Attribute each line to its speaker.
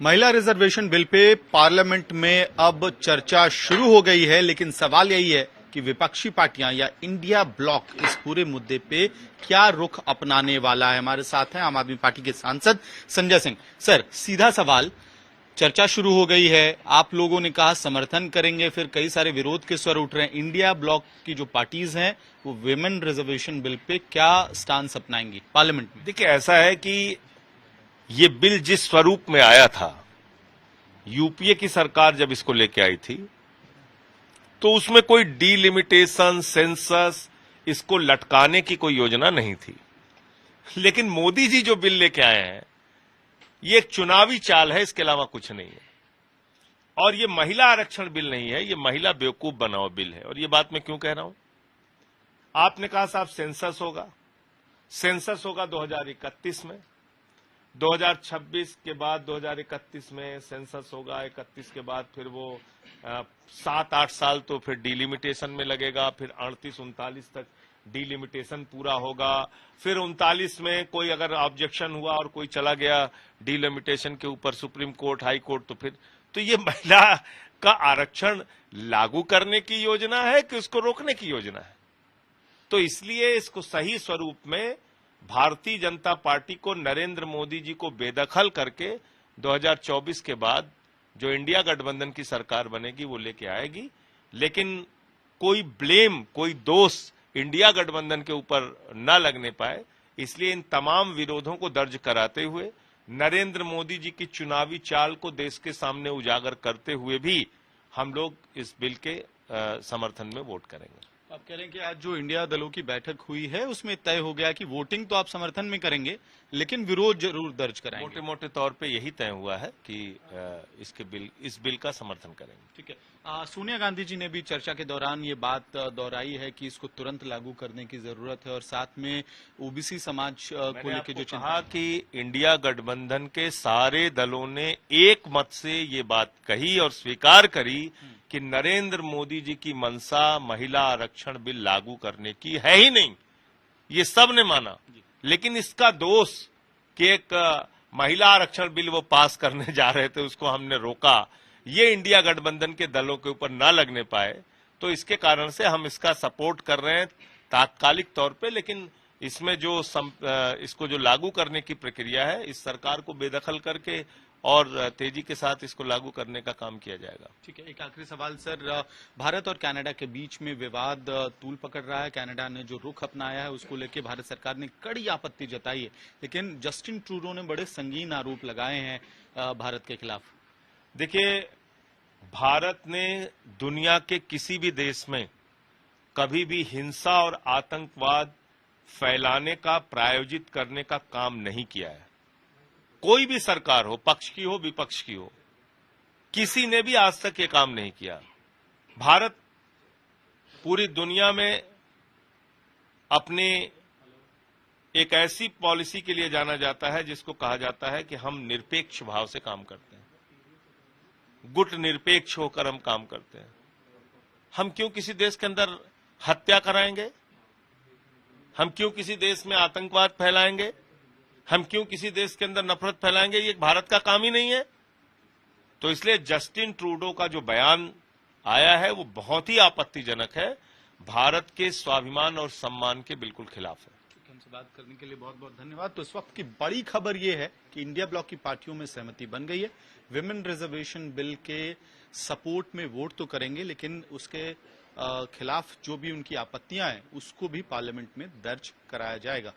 Speaker 1: महिला reservation bill pay parliament में अब चर्चा शुरू हो गई है, लेकिन सवाल यही है कि विपक्षी पार्टियां या इंडिया ब्लॉक इस पूरे मुद्दे पे क्या रुख अपनाने वाला है। हमारे साथ हैं आम आदमी पार्टी के सांसद संजय सिंह। सर, सीधा सवाल, चर्चा शुरू हो गई है, आप लोगों ने कहा समर्थन करेंगे, फिर कई सारे विरोध के स्वर उठ रहे हैं। इंडिया ब्लॉक की जो पार्टीज हैं वो विमेन रिजर्वेशन बिल पे क्या स्टांस अपनाएंगी पार्लियामेंट में?
Speaker 2: देखिए, ऐसा है कि ये बिल जिस स्वरूप में आया था, यूपीए की सरकार जब इसको लेके आई थी तो उसमें कोई डीलिमिटेशन, सेंसस, इसको लटकाने की कोई योजना नहीं थी। लेकिन मोदी जी जो बिल लेके आए हैं ये एक चुनावी चाल है, इसके अलावा कुछ नहीं है। और ये महिला आरक्षण बिल नहीं है, ये महिला बेवकूफ बनाओ बिल है। और ये बात मैं क्यों कह रहा हूं? आपने कहा साहब सेंसस होगा, सेंसस होगा 2031 में, 2026 के बाद 2031 में सेंसस होगा, 31 के बाद फिर वो 7-8 साल तो फिर डिलिमिटेशन में लगेगा, फिर 38-39 तक डिलिमिटेशन पूरा होगा, फिर 39 में कोई अगर ऑब्जेक्शन हुआ और कोई चला गया डिलिमिटेशन के ऊपर सुप्रीम कोर्ट, हाई कोर्ट, तो ये महिला का आरक्षण लागू करने की योजना है कि उसको रोकने की योजना है? तो इसलिए इसको सही स्वरूप में भारतीय जनता पार्टी को, नरेंद्र मोदी जी को बेदखल करके 2024 के बाद जो इंडिया गठबंधन की सरकार बनेगी वो लेके आएगी। लेकिन कोई ब्लेम, कोई दोष इंडिया गठबंधन के ऊपर न लगने पाए, इसलिए इन तमाम विरोधों को दर्ज कराते हुए, नरेंद्र मोदी जी की चुनावी चाल को देश के सामने उजागर करते हुए भी हम लोग इस बिल के समर्थन में वोट करेंगे।
Speaker 1: आप कह रहे हैं कि आज जो इंडिया दलों की बैठक हुई है उसमें तय हो गया कि वोटिंग तो आप समर्थन में करेंगे लेकिन विरोध जरूर दर्ज कराएंगे।
Speaker 2: मोटे मोटे तौर पे यही तय हुआ है कि इस बिल का समर्थन करेंगे।
Speaker 1: ठीक है। सोनिया गांधी जी ने भी चर्चा के दौरान ये बात दोहराई है कि इसको तुरंत लागू करने की जरूरत है और साथ में ओबीसी समाज को लेकर जो
Speaker 2: कहा कि इंडिया गठबंधन के सारे दलों ने एक मत से ये बात कही और स्वीकार करी कि नरेंद्र मोदी जी की मंशा महिला आरक्षण बिल लागू करने की है ही नहीं, ये सब ने माना। लेकिन इसका दोष कि एक महिला आरक्षण बिल वो पास करने जा रहे थे, उसको हमने रोका, ये इंडिया गठबंधन के दलों के ऊपर न लगने पाए, तो इसके कारण से हम इसका सपोर्ट कर रहे हैं तात्कालिक तौर पे। लेकिन इसमें जो इसको जो लागू करने की प्रक्रिया है, इस सरकार को बेदखल करके और तेजी के साथ इसको लागू करने का काम किया जाएगा।
Speaker 1: ठीक है। एक आखिरी सवाल सर, भारत और कनाडा के बीच में विवाद तूल पकड़ रहा है। कनाडा ने जो रुख अपनाया है उसको लेकर भारत सरकार ने कड़ी आपत्ति जताई है, लेकिन जस्टिन ट्रूडो ने बड़े संगीन आरोप लगाए हैं भारत के खिलाफ।
Speaker 2: देखिए, भारत ने दुनिया के किसी भी देश में कभी भी हिंसा और आतंकवाद फैलाने का, प्रायोजित करने का काम नहीं किया है। कोई भी सरकार हो, पक्ष की हो, विपक्ष की हो, किसी ने भी आज तक ये काम नहीं किया। भारत पूरी दुनिया में अपनी एक ऐसी पॉलिसी के लिए जाना जाता है जिसको कहा जाता है कि हम निरपेक्ष भाव से काम करते हैं, गुट निरपेक्ष होकर हम काम करते हैं। हम क्यों किसी देश के अंदर हत्या कराएंगे? हम क्यों किसी देश में आतंकवाद फैलाएंगे? हम क्यों किसी देश के अंदर नफरत फैलाएंगे? ये भारत का काम ही नहीं है। तो इसलिए जस्टिन ट्रूडो का जो बयान आया है वो बहुत ही आपत्तिजनक है, भारत के स्वाभिमान और सम्मान के बिल्कुल खिलाफ है।
Speaker 1: हमसे बात करने के लिए बहुत बहुत धन्यवाद। तो इस वक्त की बड़ी खबर ये है कि इंडिया ब्लॉक की पार्टियों में सहमति बन गई है। विमेन रिजर्वेशन बिल के सपोर्ट में वोट तो करेंगे, लेकिन उसके खिलाफ जो भी उनकी आपत्तियां हैं उसको भी पार्लियामेंट में दर्ज कराया जाएगा।